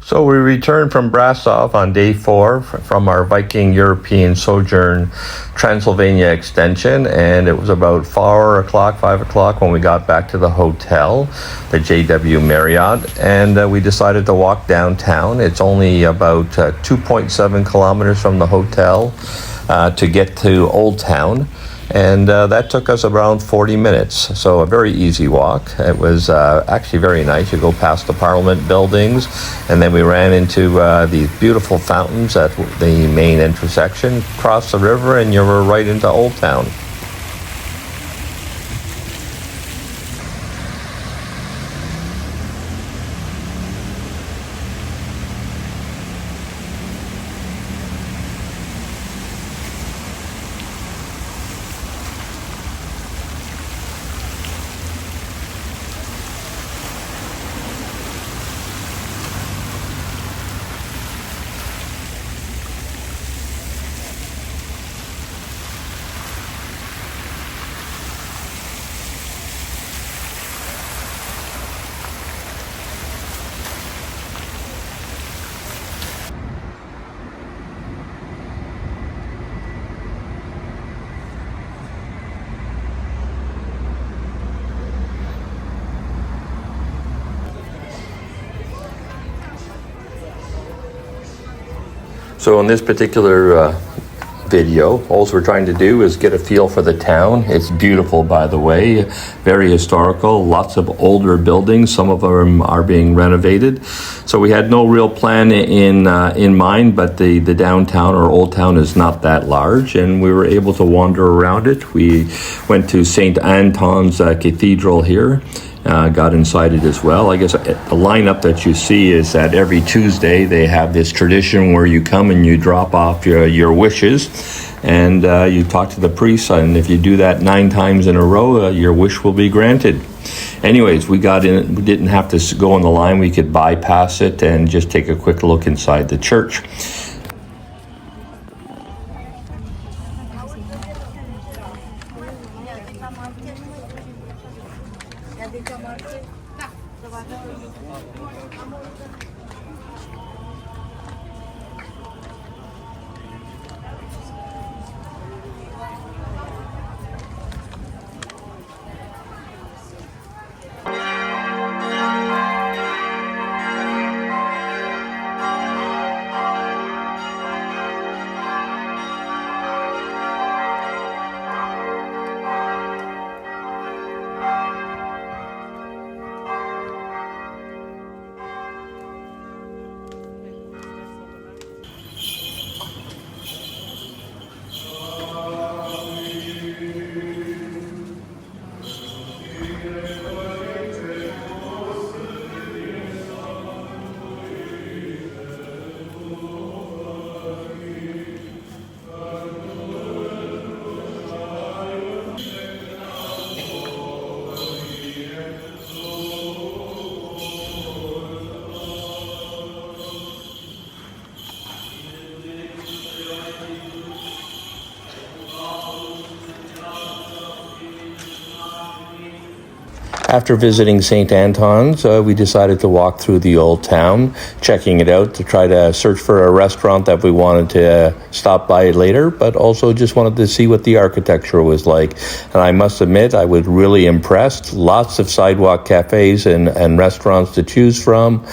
So we returned from Brasov on day 4 from our Viking European Sojourn Transylvania Extension, and it was about 5 o'clock when we got back to the hotel, the JW Marriott, and we decided to walk downtown. It's only about 2.7 kilometers from the hotel to get to Old Town. And that took us around 40 minutes, so a very easy walk. It was actually very nice. You go past the Parliament buildings, and then we ran into these beautiful fountains at the main intersection, crossed the river, and you were right into Old Town. So in this particular video, all we're trying to do is get a feel for the town. It's beautiful, by the way, very historical, lots of older buildings. Some of them are being renovated. So we had no real plan in mind, but the downtown or Old Town is not that large, and we were able to wander around it. We went to St Anton's cathedral here. Got inside it as well. I guess the lineup that you see is that every Tuesday they have this tradition where you come and you drop off your wishes, and you talk to the priest, and if you do that 9 times in a row, your wish will be granted. Anyways, we got in. We didn't have to go on the line. We could bypass it and just take a quick look inside the church. After visiting St Anton's, we decided to walk through the Old Town, checking it out to try to search for a restaurant that we wanted to stop by later, but also just wanted to see what the architecture was like. And I must admit, I was really impressed. Lots of sidewalk cafes and restaurants to choose from.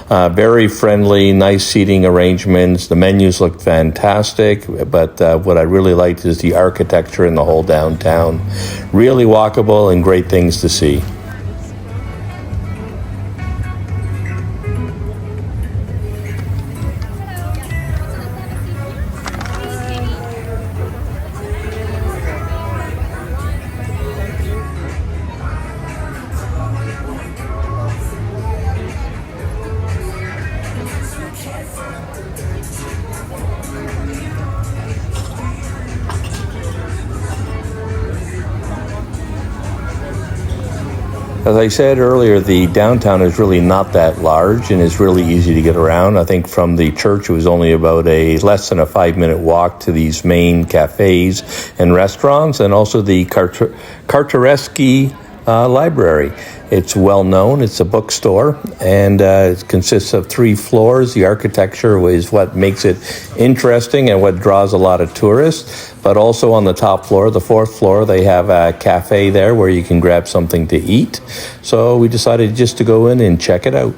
Very friendly, nice seating arrangements. The menus looked fantastic, but what I really liked is the architecture in the whole downtown. Really walkable and great things to see. As I said earlier, the downtown is really not that large and is really easy to get around. I think from the church it was only about less than a 5-minute walk to these main cafes and restaurants, and also the Carturesti library. It's well known. It's a bookstore, and it consists of 3 floors. The architecture is what makes it interesting and what draws a lot of tourists. But also on the top floor, the 4th floor, they have a cafe there where you can grab something to eat. So we decided just to go in and check it out.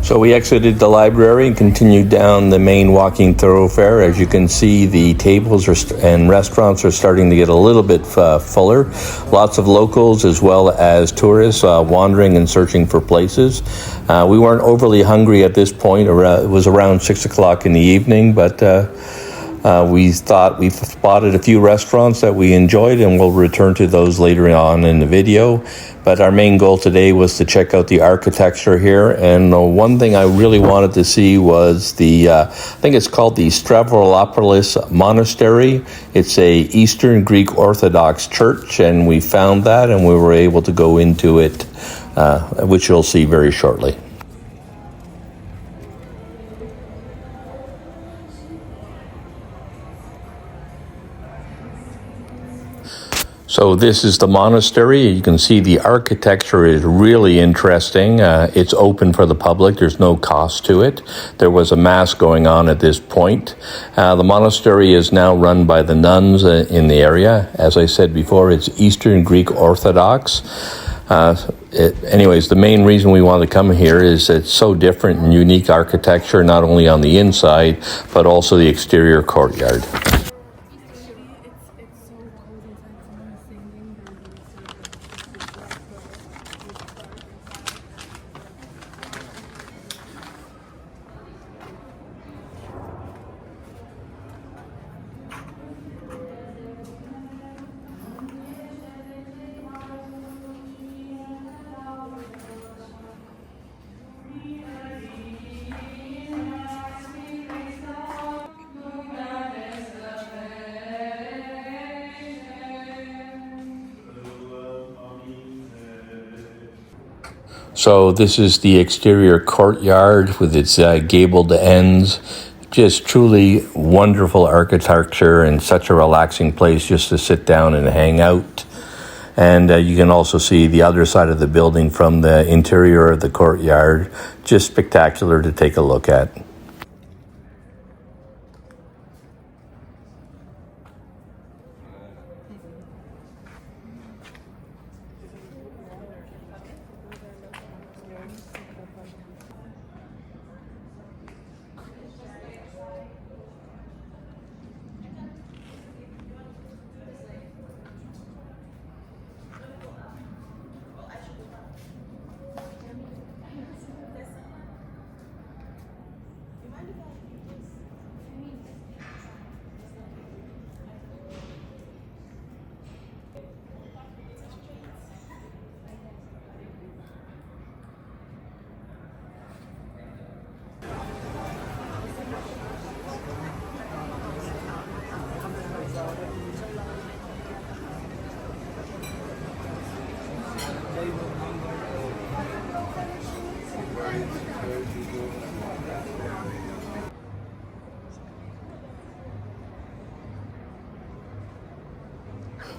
So we exited the library and continued down the main walking thoroughfare. As you can see, the tables and restaurants are starting to get a little bit fuller. Lots of locals as well as tourists wandering and searching for places. We weren't overly hungry at this point. It was around 6 o'clock in the evening, but we thought we spotted a few restaurants that we enjoyed, and we'll return to those later on in the video. But our main goal today was to check out the architecture here, and one thing I really wanted to see was I think it's called the Stavropoleos Monastery. It's a Eastern Greek Orthodox church, and we found that, and we were able to go into it, which you'll see very shortly. So this is the monastery. You can see the architecture is really interesting. It's open for the public. There's no cost to it. There was a mass going on at this point. The monastery is now run by the nuns in the area. As I said before, it's Eastern Greek Orthodox. Anyways, the main reason we want to come here is it's so different and unique architecture, not only on the inside, but also the exterior courtyard. So this is the exterior courtyard with its gabled ends. Just truly wonderful architecture and such a relaxing place just to sit down and hang out. And you can also see the other side of the building from the interior of the courtyard. Just spectacular to take a look at.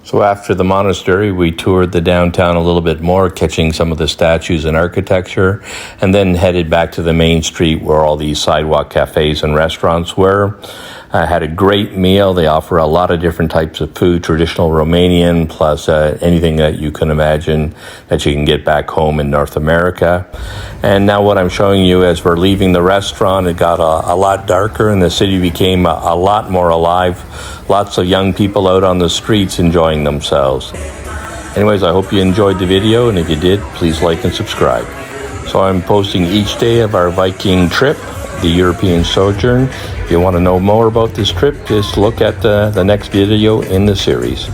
So after the monastery, we toured the downtown a little bit more, catching some of the statues and architecture, and then headed back to the main street where all these sidewalk cafes and restaurants were. I had a great meal. They offer a lot of different types of food, traditional Romanian, plus anything that you can imagine that you can get back home in North America. And now what I'm showing you as we're leaving the restaurant, it got a lot darker and the city became a lot more alive. Lots of young people out on the streets enjoying themselves. Anyways, I hope you enjoyed the video, and if you did, please like and subscribe. So I'm posting each day of our Viking trip, the European Sojourn. If you want to know more about this trip, just look at the next video in the series.